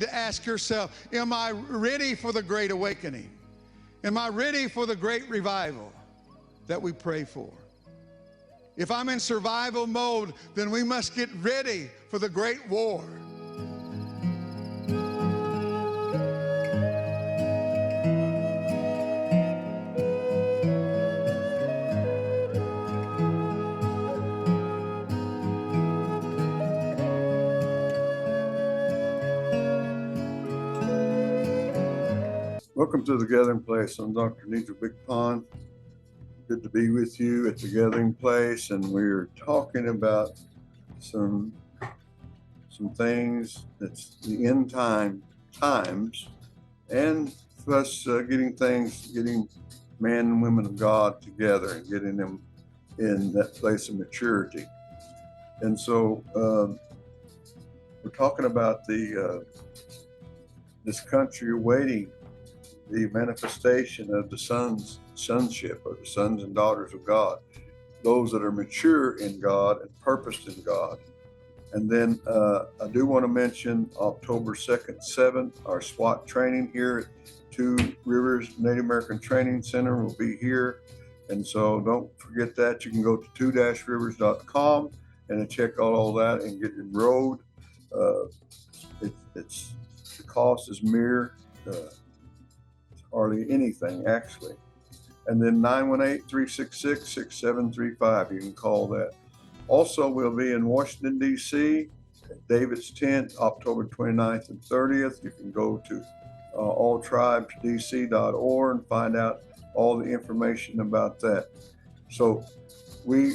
To ask yourself, am I ready for the great awakening? Am I ready for the great revival that we pray for? If I'm in survival mode, then we must get ready for the great war. Welcome to the Gathering Place. I'm Dr. Nigel Big Pond. Good to be with you at the Gathering Place, and we're talking about some things that's the end times, and us getting men and women of God together and getting them in that place of maturity. And so we're talking about this country awaiting the manifestation of the sonship, or the sons and daughters of God, those that are mature in God and purposed in God. And then I do want to mention October 2nd, 7th, our SWAT training here at Two Rivers Native American Training Center will be here. And so don't forget that. You can go to 2-rivers.com and check out all that and get enrolled. The cost is mere hardly anything, actually. And then 918-366-6735. You can call that. Also, we'll be in Washington, D.C. at David's Tent, October 29th and 30th. You can go to alltribesdc.org and find out all the information about that. So we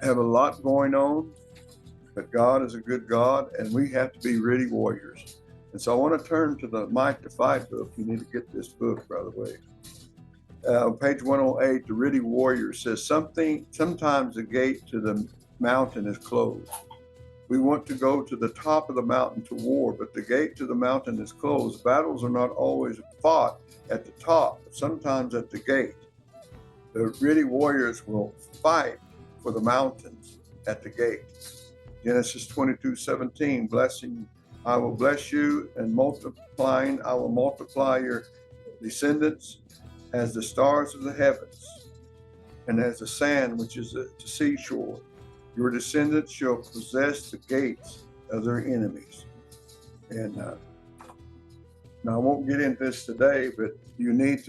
have a lot going on, but God is a good God, and we have to be ready warriors. And so I want to turn to the Mike to Fight book. You need to get this book, by the way. Page 108, the Ready Warrior says, sometimes the gate to the mountain is closed. We want to go to the top of the mountain to war, but the gate to the mountain is closed. Battles are not always fought at the top, but sometimes at the gate. The Ready Warriors will fight for the mountains at the gate. Genesis 22:17, blessing, I will bless you, and multiplying, I will multiply your descendants as the stars of the heavens and as the sand which is the seashore. Your descendants shall possess the gates of their enemies. And now I won't get into this today, but you need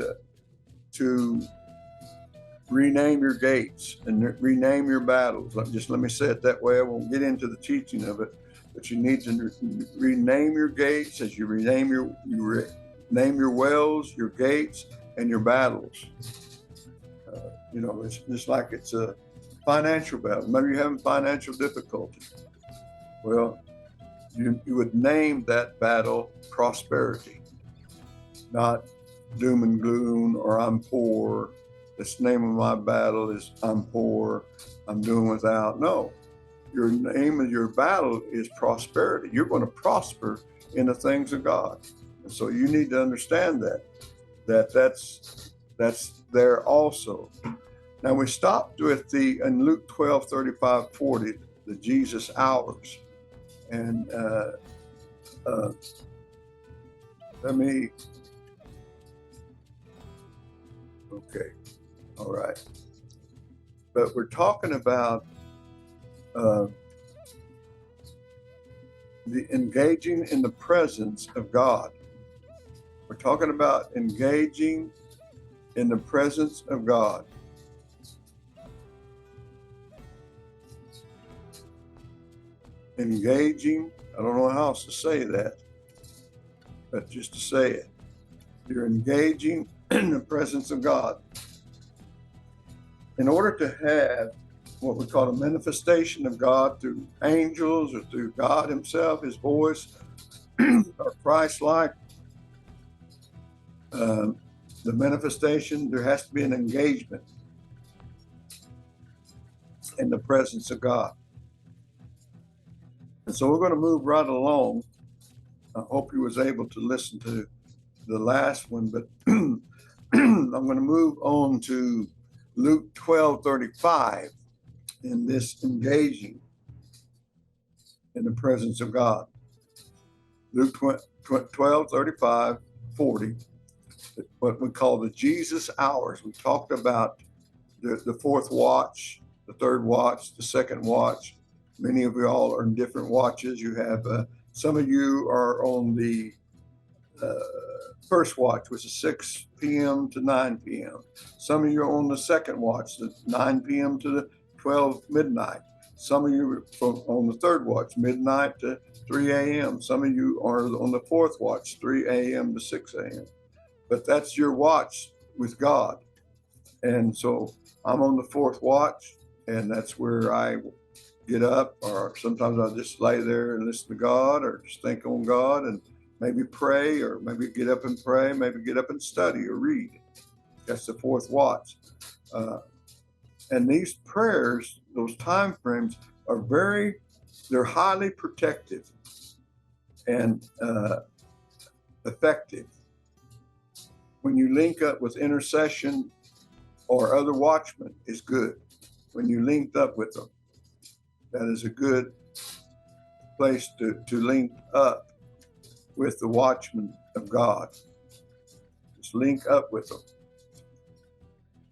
to rename your gates and rename your battles. Just let me say it that way. I won't get into the teaching of it. But you need to rename your gates as you rename name your wells, your gates, and your battles. It's just like it's a financial battle. Maybe you're having financial difficulty. Well, you would name that battle prosperity, not doom and gloom or I'm poor. This name of my battle is I'm poor, I'm doing without. No. Your name of your battle is prosperity. You're going to prosper in the things of God. And so you need to understand that's there also. Now we stopped with in Luke 12:35-40, the Jesus hours. And okay, all right. But we're talking about the engaging in the presence of God. We're talking about engaging in the presence of God. Engaging, I don't know how else to say that, but just to say it. You're engaging in the presence of God. In order to have what we call a manifestation of God through angels or through God himself, his voice, or Christ-like, the manifestation, there has to be an engagement in the presence of God. And so we're going to move right along. I hope you was able to listen to the last one, but I'm going to move on to Luke 12:35. In this engaging in the presence of God. Luke 12, 35, 40, what we call the Jesus hours. We talked about the fourth watch, the third watch, the second watch. Many of you all are in different watches. You have some of you are on the first watch, which is 6 p.m. to 9 p.m. Some of you are on the second watch, the 9 p.m. to the 12 midnight. Some of you are on the third watch, midnight to 3 a.m. Some of you are on the fourth watch, 3 a.m. to 6 a.m. But that's your watch with God. And so I'm on the fourth watch, and that's where I get up, or sometimes I'll just lay there and listen to God, or just think on God, and maybe pray, or maybe get up and pray, maybe get up and study or read. That's the fourth watch. And these prayers, those time frames, are they're highly protective and effective. When you link up with intercession or other watchmen, is good. When you linked up with them, that is a good place to link up with the watchmen of God. Just link up with them.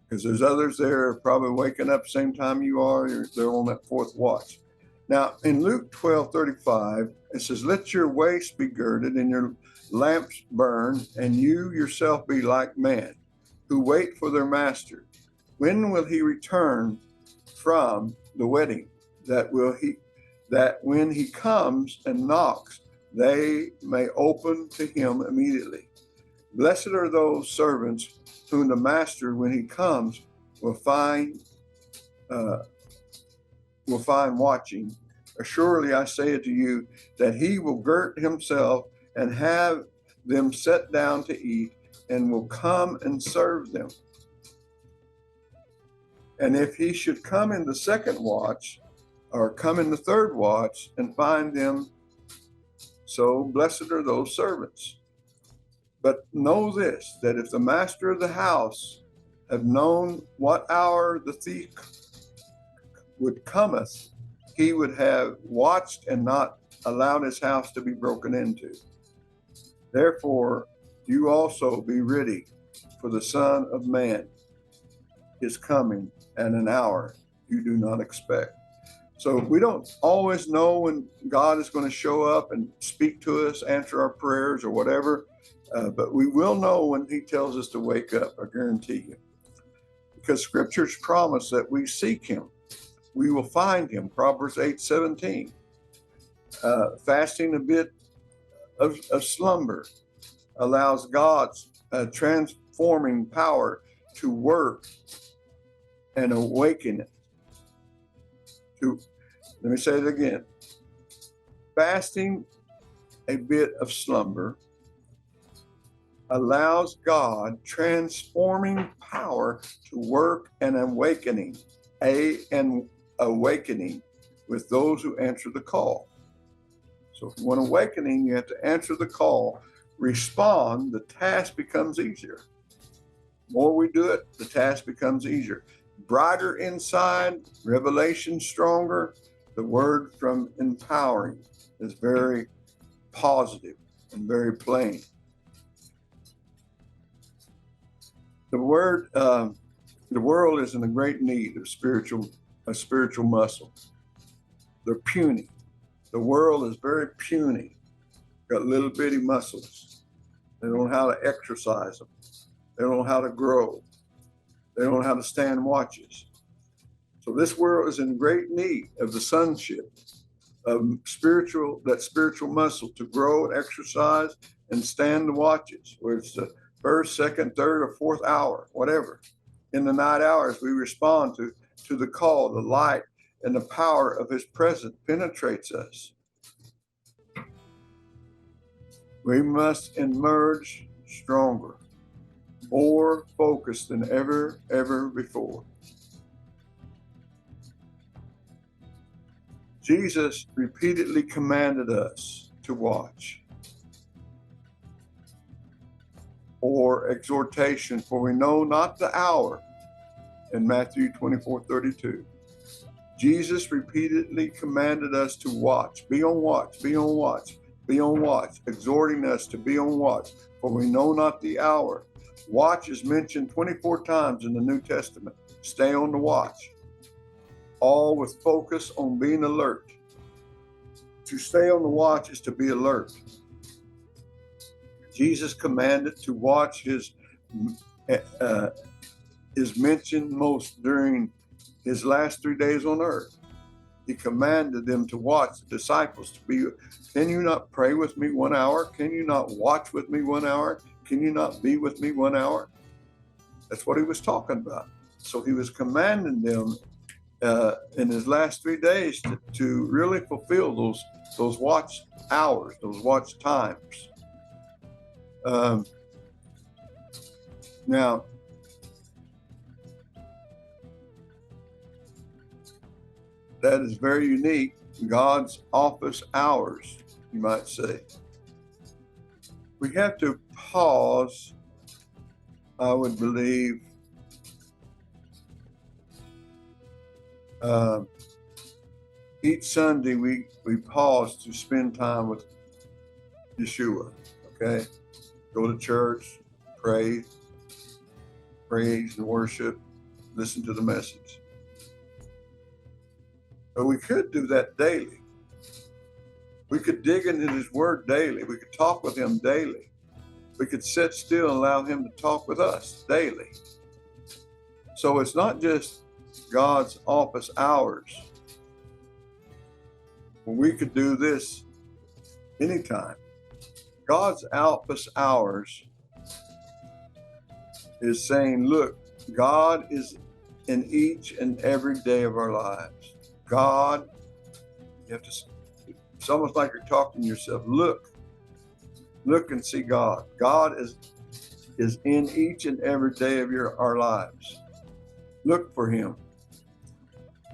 Because there's others there probably waking up same time you are. They're on that fourth watch. Now, in Luke 12:35, it says, "Let your waist be girded and your lamps burn, and you yourself be like men who wait for their master. When will he return from the wedding? That when he comes and knocks, they may open to him immediately. Blessed are those servants whom the master, when he comes, will find watching. Assuredly, I say to you that he will gird himself and have them set down to eat, and will come and serve them. And if he should come in the second watch, or come in the third watch, and find them so, blessed are those servants. But know this, that if the master of the house have known what hour the thief would cometh, he would have watched and not allowed his house to be broken into. Therefore, you also be ready, for the Son of Man is coming at an hour you do not expect." So we don't always know when God is going to show up and speak to us, answer our prayers or whatever, but we will know when he tells us to wake up, I guarantee you. Because scriptures promise that we seek him, we will find him. Proverbs 8:17. Fasting a bit of slumber allows God's transforming power to work and awaken it. Let me say it again. Fasting a bit of slumber allows God transforming power to work an awakening with those who answer the call. So if you want awakening, you have to answer the call, respond, the task becomes easier. The more we do it, the task becomes easier. Brighter inside, revelation stronger. The word from empowering is very positive and very plain. The world is in a great need of spiritual muscle. They're puny. The world is very puny. Got little bitty muscles. They don't know how to exercise them. They don't know how to grow. They don't know how to stand watches. So this world is in great need of the sonship, of that spiritual muscle to grow and exercise and stand the watches, where it's the first, second, third, or fourth hour, whatever. In the night hours, we respond to the call, the light, and the power of his presence penetrates us. We must emerge stronger, more focused than ever before. Jesus repeatedly commanded us to watch. Or exhortation, for we know not the hour, in Matthew 24:32. Jesus repeatedly commanded us to watch, be on watch, be on watch. Be on watch, exhorting us to be on watch, for we know not the hour. Watch is mentioned 24 times in the New Testament. Stay on the watch, all with focus on being alert. To stay on the watch is to be alert. Jesus commanded to watch is mentioned most during his last 3 days on earth. He commanded them to watch, the disciples to be. Can you not pray with me 1 hour? Can you not watch with me 1 hour? Can you not be with me 1 hour? That's what he was talking about. So he was commanding them in his last 3 days to really fulfill those watch hours, those watch times. Now, that is very unique. God's office hours, you might say. We have to pause, I would believe, each Sunday we pause to spend time with Yeshua, okay? Go to church, pray, praise and worship, listen to the message. But we could do that daily. We could dig into his word daily. We could talk with him daily. We could sit still and allow him to talk with us daily. So it's not just God's office hours. We could do this anytime. God's office hours is saying, look, God is in each and every day of our lives. God, you have to, it's almost like you're talking to yourself. Look and see God. God is in each and every day of our lives. Look for him.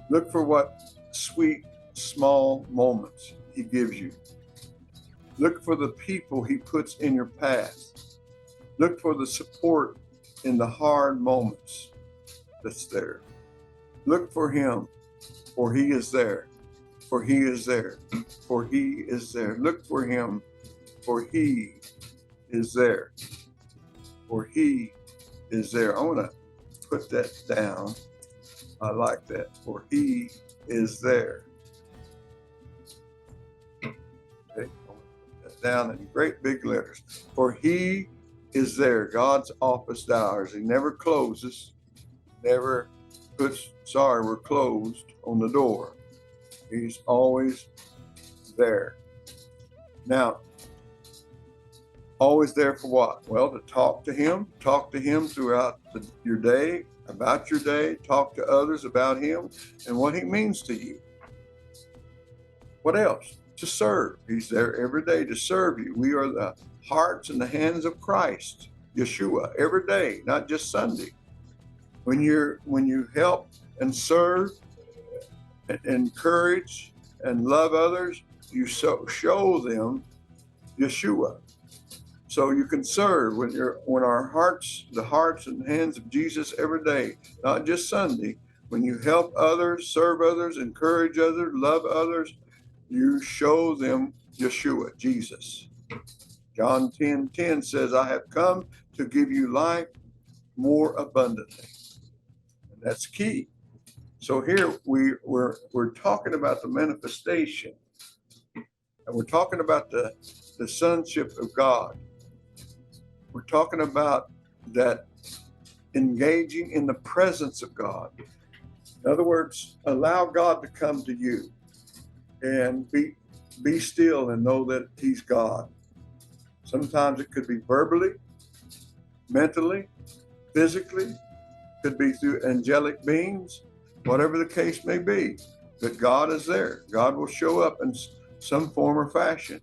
Look for what sweet, small moments he gives you. Look for the people he puts in your path. Look for the support in the hard moments that's there. Look for him, for he is there. For he is there. For he is there. Look for him, for he is there. For he is there. I want to put that down. I like that. For he is there. Okay, I'll put that down in great big letters. For he is there. God's office hours. He never closes, never puts, sorry, we're closed on the door. He's always there. Now, always there for what? Well, to talk to him throughout your day, about your day, talk to others about him and what he means to you. What else? To serve. He's there every day to serve you. We are the hearts and the hands of Christ, Yeshua, every day, not just Sunday. When you help and serve and encourage and love others, you show them Yeshua. So you can serve when our hearts, the hearts and hands of Jesus every day, not just Sunday. When you help others, serve others, encourage others, love others, you show them Yeshua, Jesus. John 10:10 says, I have come to give you life more abundantly. And that's key. So here we're talking about the manifestation. And we're talking about the sonship of God. We're talking about that engaging in the presence of God. In other words, allow God to come to you and be still and know that he's God. Sometimes it could be verbally, mentally, physically, could be through angelic beings, whatever the case may be, that God is there. God will show up in some form or fashion.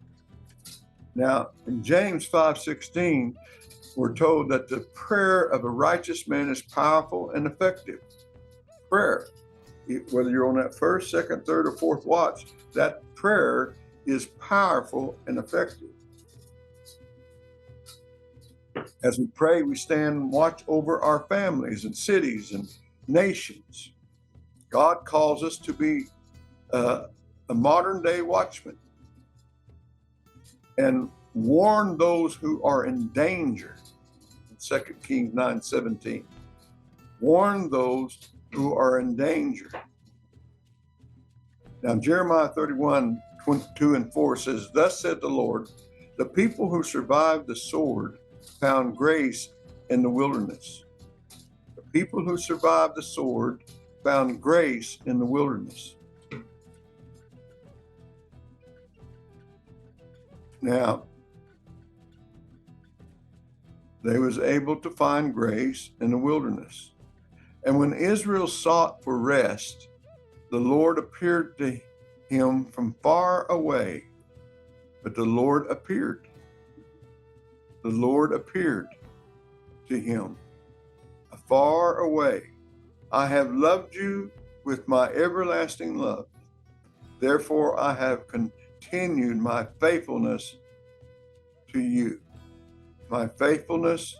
Now, in James 5:16, we're told that the prayer of a righteous man is powerful and effective. Prayer, whether you're on that first, second, third, or fourth watch, that prayer is powerful and effective. As we pray, we stand and watch over our families and cities and nations. God calls us to be a modern day watchman. and warn those who are in danger. 2 Kings 9:17. Warn those who are in danger. Now, Jeremiah 31:2-4 says, "Thus said the Lord, the people who survived the sword found grace in the wilderness." The people who survived the sword found grace in the wilderness. Now, they was able to find grace in the wilderness. And when Israel sought for rest, the Lord appeared to him from far away. But the Lord appeared. The Lord appeared to him afar away. "I have loved you with my everlasting love. Therefore I have continued my faithfulness to you." My faithfulness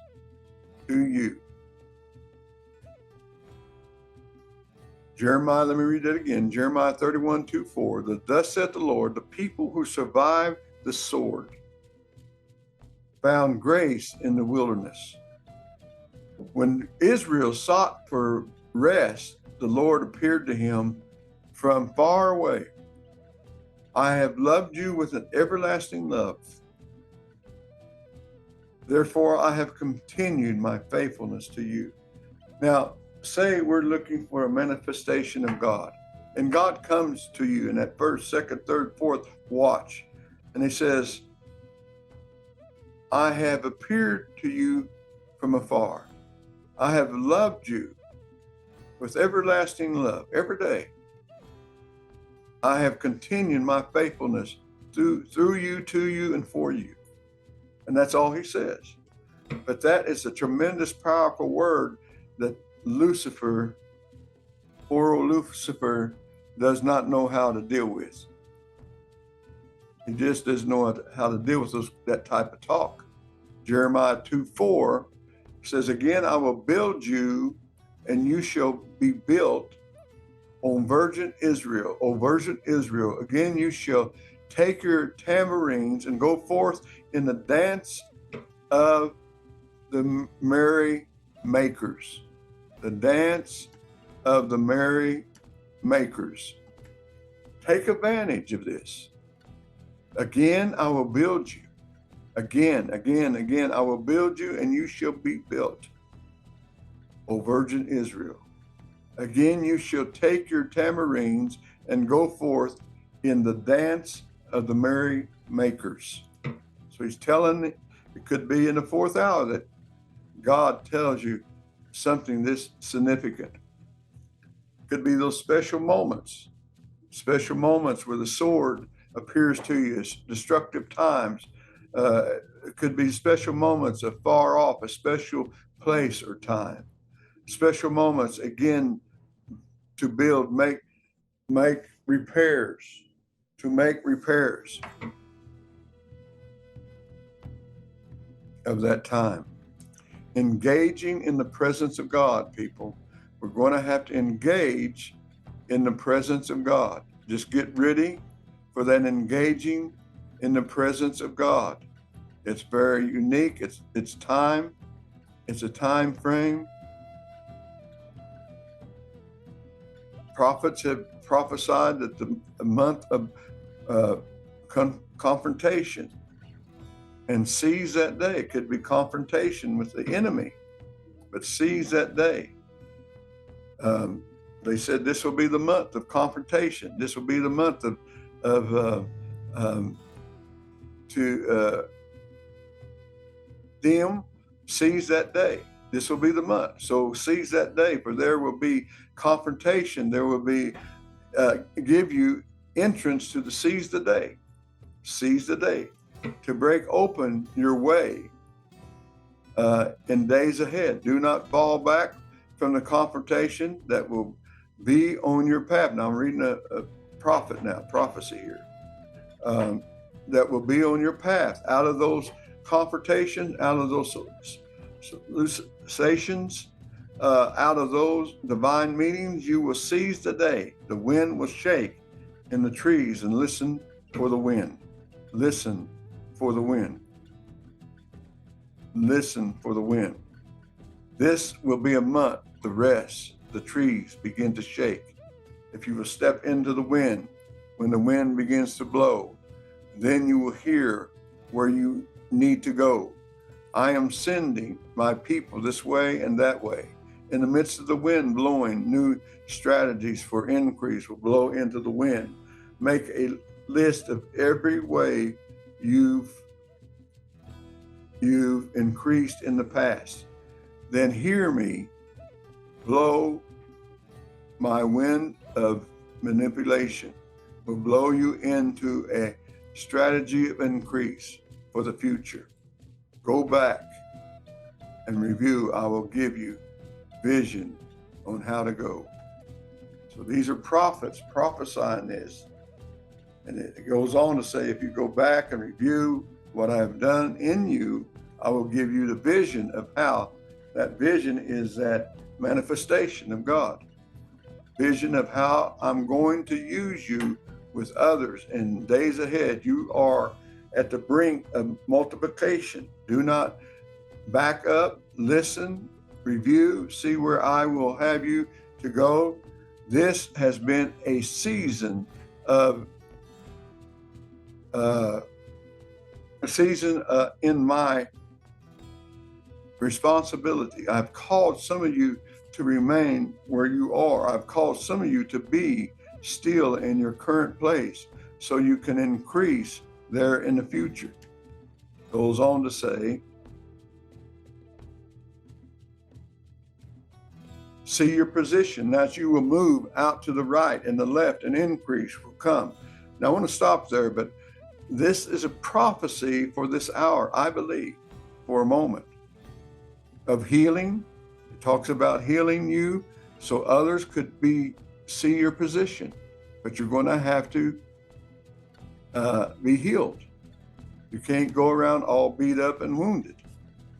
to you. Jeremiah, let me read that again. Jeremiah 31:2-4. "Thus saith the Lord, the people who survived the sword found grace in the wilderness." When Israel sought for rest, the Lord appeared to him from far away. "I have loved you with an everlasting love. Therefore, I have continued my faithfulness to you." Now, say we're looking for a manifestation of God, and God comes to you in that first, second, third, fourth watch, and he says, "I have appeared to you from afar. I have loved you with everlasting love every day. I have continued my faithfulness through you, to you, and for you." And that's all he says. But that is a tremendous, powerful word that Lucifer, poor old Lucifer, does not know how to deal with. He just doesn't know how to deal with that type of talk. Jeremiah 2:4 says, "Again, I will build you, and you shall be built, O virgin Israel, O virgin Israel. Again, you shall take your tambourines and go forth in the dance of the merry makers." The dance of the merry makers. Take advantage of this. "Again, I will build you. Again, I will build you, and you shall be built, O virgin Israel. Again, you shall take your tambourines and go forth in the dance of the merry makers." So he's telling, it could be in the fourth hour that God tells you something this significant. It could be those special moments where the sword appears to you, as destructive times. It could be special moments of far off, a special place or time. Special moments, again, to build, make repairs, of that time. Engaging in the presence of God, people. We're going to have to engage in the presence of God. Just get ready for that engaging in the presence of God. It's very unique. It's time. It's a time frame. Prophets have prophesied that the month of confrontation, and seize that day. It could be confrontation with the enemy, but seize that day. They said this will be the month of confrontation. This will be the month them. Seize that day. This will be the month. So seize that day, for there will be confrontation. There will be give you entrance to the seize the day. Seize the day to break open your way in days ahead. Do not fall back from the confrontation that will be on your path. Now I'm reading a prophecy here. That will be on your path. Out of those confrontations, out of those solicitations, out of those divine meetings, you will seize the day. The wind will shake in the trees, and listen for the wind. Listen for the wind. Listen for the wind. This will be a month. The rest, the trees begin to shake. If you will step into the wind, when the wind begins to blow, then you will hear where you need to go. I am sending my people this way and that way. In the midst of the wind blowing, new strategies for increase will blow into the wind. Make a list of every way you've increased in the past. Then hear me blow. My wind of manipulation will blow you into a strategy of increase for the future. Go back and review. I will give you vision on how to go. So these are prophets prophesying this. And it goes on to say, if you go back and review what I have done in you, I will give you the vision of how. That vision is that manifestation of God. Vision of how I'm going to use you with others in days ahead. You are at the brink of multiplication. Do not back up, listen, review, see where I will have you to go. This has been a season of in my responsibility. I've called some of you to remain where you are. I've called some of you to be still in your current place so you can increase there in the future. Goes on to say, see your position. Now you will move out to the right and the left, and increase will come. Now I want to stop there, but this is a prophecy for this hour, I believe, for a moment of healing. It talks about healing you so others could see your position, but you're going to have to be healed. You can't go around all beat up and wounded.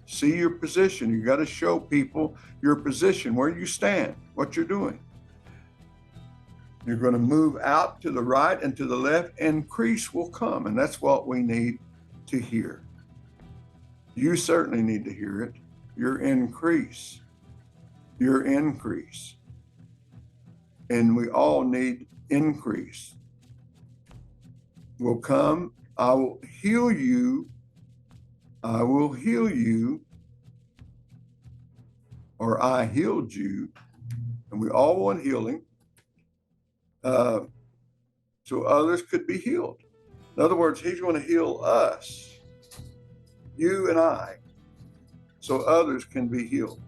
See your position. You got to show people your position, where you stand, what you're doing. You're going to move out to the right and to the left. Increase will come, and that's what we need to hear. You certainly need to hear it. Your increase. And we all need increase. Will come. I will heal you. Or I healed you. And we all want healing. So others could be healed. In other words, he's going to heal us, you and I, so others can be healed.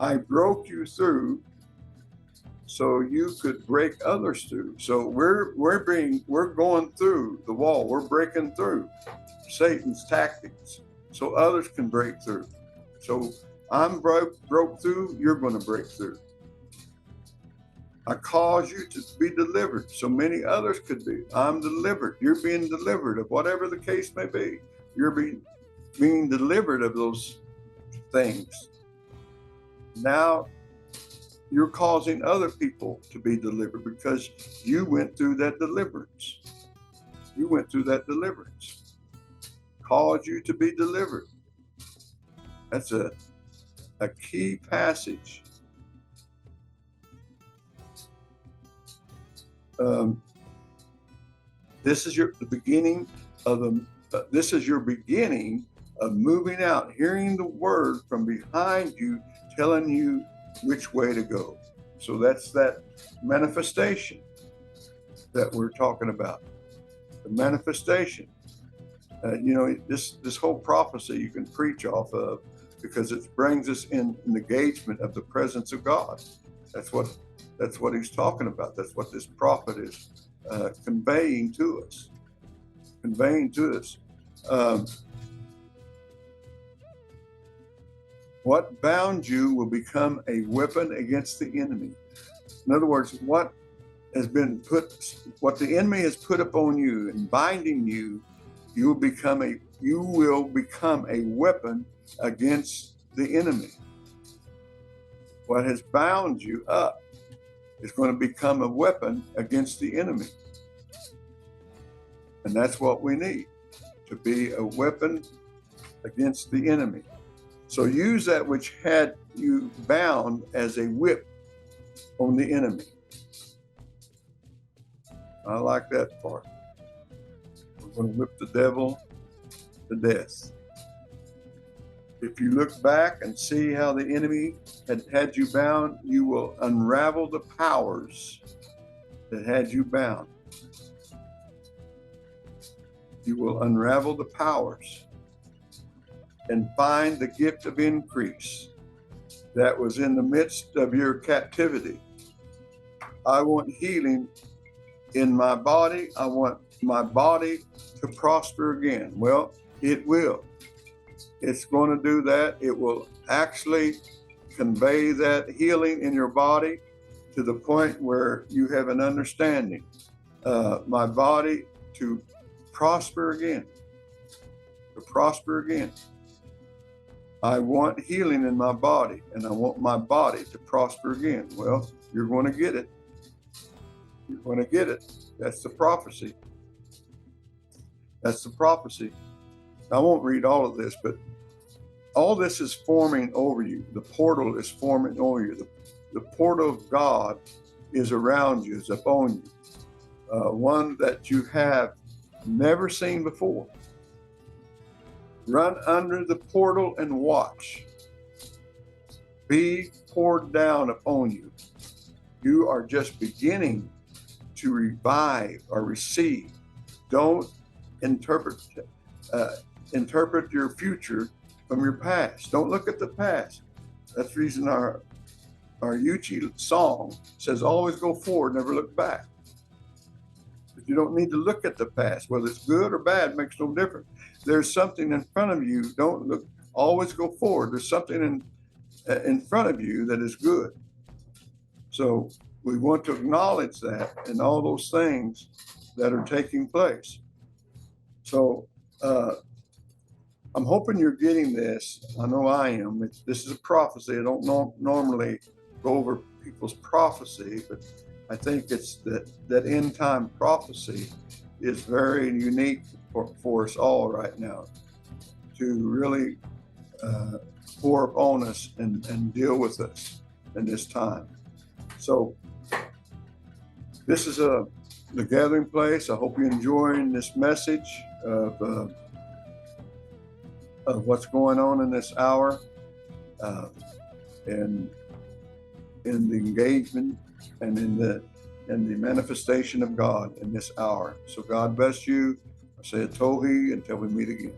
I broke you through so you could break others through. So we're going through the wall. We're breaking through Satan's tactics so others can break through. So I'm broke through, you're going to break through. I caused you to be delivered so many others could be. I'm delivered. You're being delivered of whatever the case may be. You're being delivered of those things. Now you're causing other people to be delivered because you went through that deliverance. You went through that deliverance. Caused you to be delivered. That's a key passage. This is your beginning of moving out, hearing the word from behind you, telling you which way to go. So that's that manifestation that we're talking about. The manifestation. This whole prophecy you can preach off of, because it brings us in an engagement of the presence of God. That's what he's talking about. That's what this prophet is conveying to us. What bound you will become a weapon against the enemy. In other words, what the enemy has put upon you and binding you, you will become a weapon against the enemy. What has bound you up is going to become a weapon against the enemy. And that's what we need, to be a weapon against the enemy. So use that which had you bound as a whip on the enemy. I like that part. We're going to whip the devil to death. If you look back and see how the enemy had you bound, you will unravel the powers that had you bound. You will unravel the powers and find the gift of increase that was in the midst of your captivity. I want healing in my body. I want my body to prosper again. Well, it will. It's going to do that. It will actually convey that healing in your body to the point where you have an understanding. My body to prosper again. To prosper again. I want healing in my body, and I want my body to prosper again. Well, you're going to get it. You're going to get it. That's the prophecy. That's the prophecy. I won't read all of this, but all this is forming over you. The portal is forming over you. The portal of God is around you, is upon you. One that you have never seen before. Run under the portal and watch. Be poured down upon you. You are just beginning to revive or receive. Don't interpret your future from your past. Don't look at the past. That's the reason our Yuchi song says, always go forward, never look back. But you don't need to look at the past. Whether it's good or bad makes no difference. There's something in front of you. Don't look, always go forward. There's something in front of you that is good. So we want to acknowledge that and all those things that are taking place. So I'm hoping you're getting this. I know I am. This is a prophecy. I don't normally go over people's prophecy, but I think it's that end time prophecy is very unique for us all right now to really pour upon us and deal with us in this time. So this is the gathering place. I hope you're enjoying this message of what's going on in this hour and in the engagement and in the manifestation of God in this hour. So God bless you. I say a tohi until we meet again.